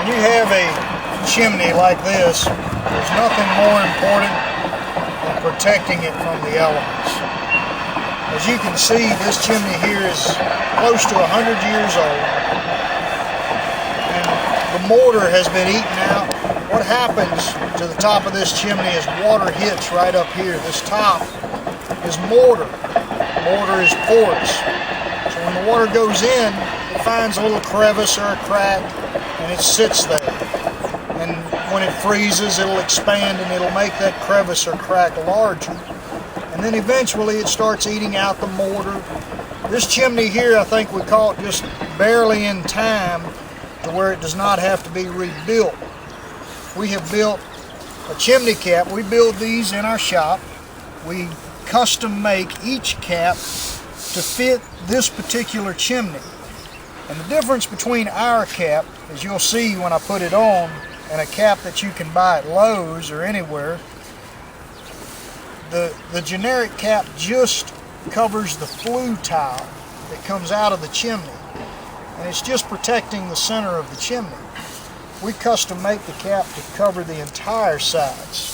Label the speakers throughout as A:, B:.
A: when you have a chimney like this, there's nothing more important than protecting it from the elements. As you can see, this chimney here is close to 100 years old, and the mortar has been eaten out. What happens to the top of this chimney is water hits right up here. This top is mortar. Mortar is porous. So when the water goes in, it finds a little crevice or a crack, and it sits there. And when it freezes, it'll expand and it'll make that crevice or crack larger. And then eventually it starts eating out the mortar. This chimney here, I think we caught just barely in time to where it does not have to be rebuilt. We have built a chimney cap. We build these in our shop. We custom make each cap to fit this particular chimney. And the difference between our cap, as you'll see when I put it on, and a cap that you can buy at Lowe's or anywhere, the generic cap just covers the flue tile that comes out of the chimney, and it's just protecting the center of the chimney. We custom make the cap to cover the entire sides.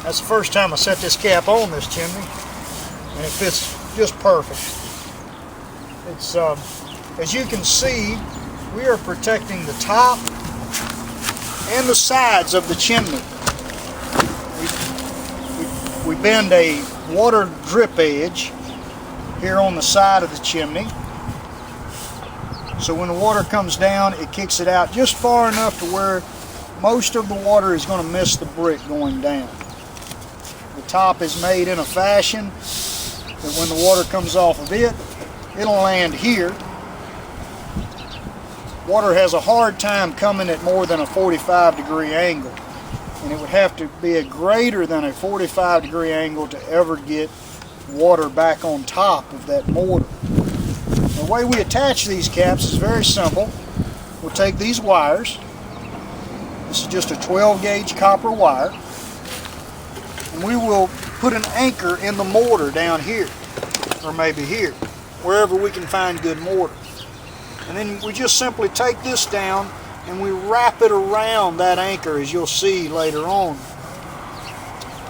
A: That's the first time I set this cap on this chimney, and it fits just perfect. It's as you can see, we are protecting the top and the sides of the chimney. We bend a water drip edge here on the side of the chimney, so when the water comes down, it kicks it out just far enough to where most of the water is going to miss the brick going down. The top is made in a fashion that when the water comes off of it, it'll land here. Water has a hard time coming at more than a 45-degree angle, and it would have to be a greater than a 45-degree angle to ever get water back on top of that mortar. The way we attach these caps is very simple. We'll take these wires. This is just a 12-gauge copper wire. And we will put an anchor in the mortar down here, or maybe here, wherever we can find good mortar. And then we just simply take this down and we wrap it around that anchor, as you'll see later on.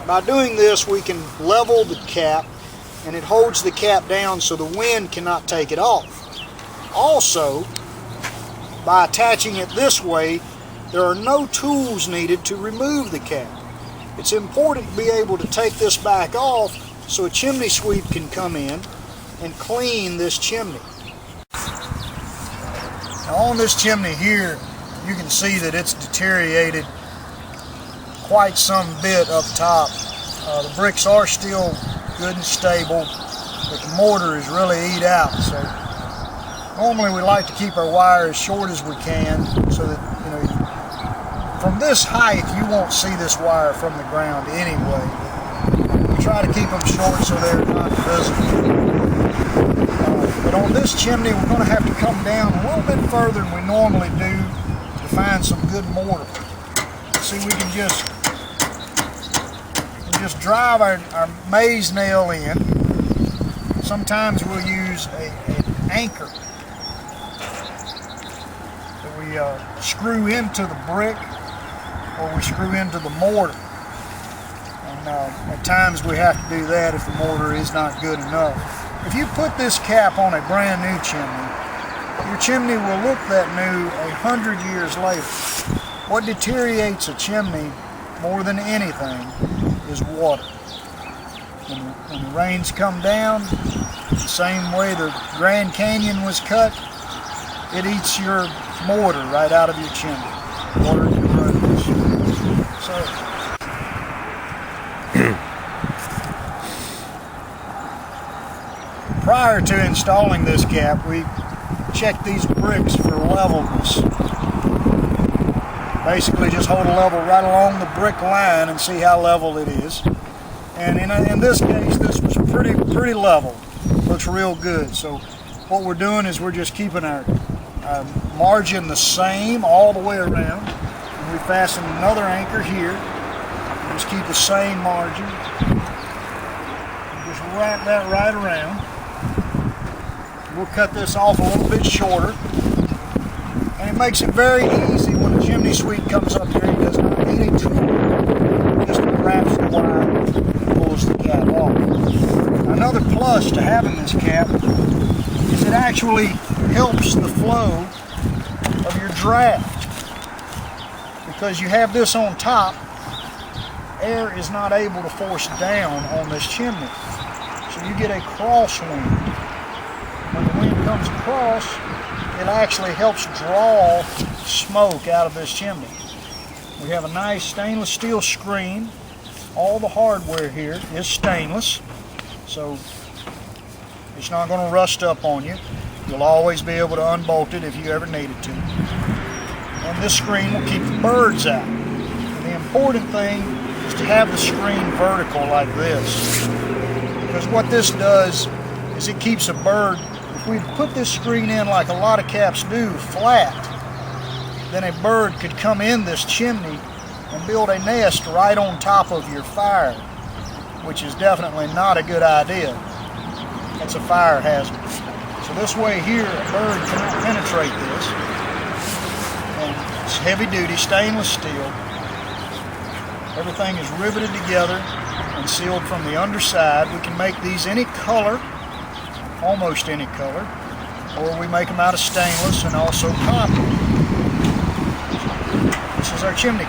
A: By doing this, we can level the cap, and it holds the cap down so the wind cannot take it off. Also, by attaching it this way, there are no tools needed to remove the cap. It's important to be able to take this back off so a chimney sweep can come in and clean this chimney. Now on this chimney here, you can see that it's deteriorated quite some bit up top. The bricks are still good and stable, but the mortar is really eat out. So normally we like to keep our wire as short as we can so that, you know, from this height you won't see this wire from the ground anyway. We try to keep them short so they're not visible. But on this chimney we're going to have to come down a little bit further than we normally do to find some good mortar. See, we can just drive our maze nail in. Sometimes we'll use an anchor that we screw into the brick, or we screw into the mortar. And at times we have to do that if the mortar is not good enough. If you put this cap on a brand new chimney, your chimney will look that new 100 years later. What deteriorates a chimney more than anything is water. When the rains come down, the same way the Grand Canyon was cut, it eats your mortar right out of your chimney. Water erodes. So, prior to installing this cap, we checked these bricks for levelness. Basically just hold a level right along the brick line and see how level it is. And in this case, this was pretty level. Looks real good. So what we're doing is we're just keeping our margin the same all the way around. And we fasten another anchor here. Just keep the same margin. Just wrap that right around. We'll cut this off a little bit shorter. And it makes it very easy when a chimney sweep comes up here. He does not need a tool. Just wraps the wire and pulls the cap off. Another plus to having this cap is it actually helps the flow of your draft. Because you have this on top, air is not able to force down on this chimney. So you get a crosswind. When the wind comes across, it actually helps draw smoke out of this chimney. We have a nice stainless steel screen. All the hardware here is stainless, so it's not going to rust up on you. You'll always be able to unbolt it if you ever needed to. And this screen will keep the birds out. And the important thing is to have the screen vertical like this. Because what this does is it keeps a bird, if we put this screen in like a lot of caps do, flat, then a bird could come in this chimney and build a nest right on top of your fire, which is definitely not a good idea. It's a fire hazard. So this way here, a bird cannot penetrate this. And it's heavy duty stainless steel. Everything is riveted together and sealed from the underside. We can make these any color, almost any color, or we make them out of stainless and also copper. This is our chimney.